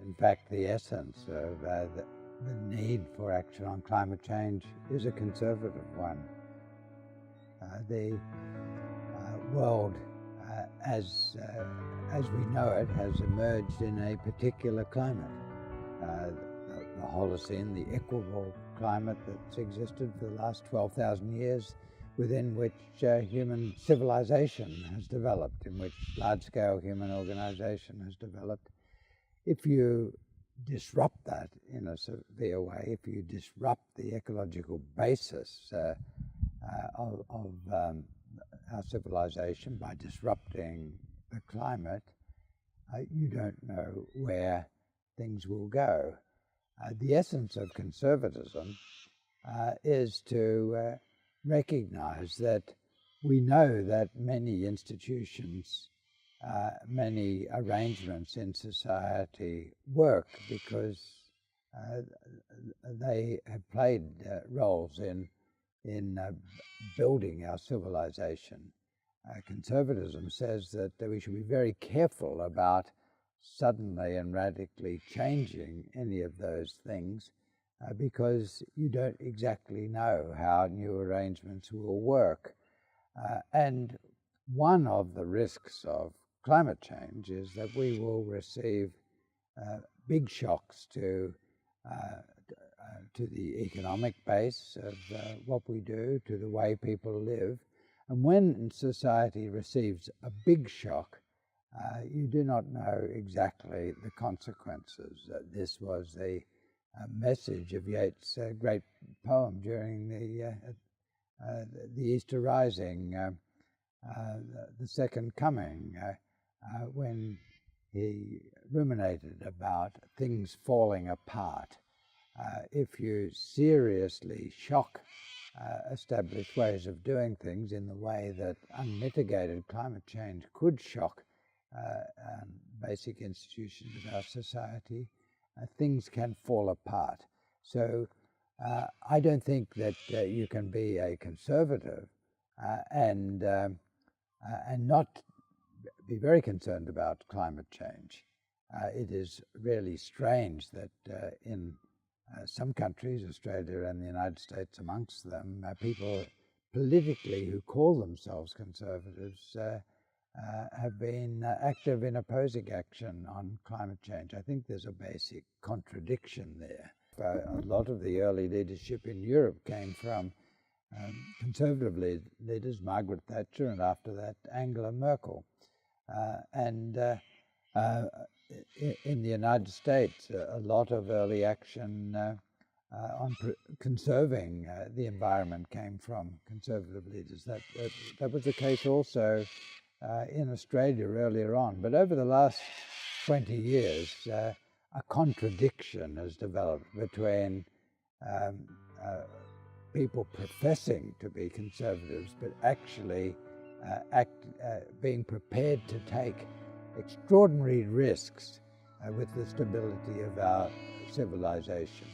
in fact, the essence of the need for action on climate change is a conservative one. The world, as we know it, has emerged in a particular climate. The Holocene, the equable climate that's existed for the last 12,000 years, within which human civilization has developed, in which large-scale human organization has developed. If you disrupt that in a severe way, if you disrupt the ecological basis of our civilization by disrupting the climate, you don't know where things will go. The essence of conservatism is to recognize that we know that many institutions, many arrangements in society work because they have played roles in building our civilization. Conservatism says that we should be very careful about suddenly and radically changing any of those things because you don't exactly know how new arrangements will work. And one of the risks of climate change is that we will receive big shocks to the economic base of what we do, to the way people live. And when society receives a big shock, you do not know exactly the consequences. This was the message of Yeats' great poem during the Easter Rising, the Second Coming, when he ruminated about things falling apart. If you seriously shock established ways of doing things in the way that unmitigated climate change could shock basic institutions of our society, things can fall apart. So I don't think that you can be a conservative and not be very concerned about climate change. It is really strange that in some countries, Australia and the United States amongst them, people politically who call themselves conservatives have been active in opposing action on climate change. I think there's a basic contradiction there. A lot of the early leadership in Europe came from conservative leaders, Margaret Thatcher, and after that Angela Merkel. In the United States, a lot of early action on conserving the environment came from conservative leaders. That was the case also in Australia earlier on. But over the last 20 years, a contradiction has developed between people professing to be conservatives, but actually being prepared to take extraordinary risks with the stability of our civilization.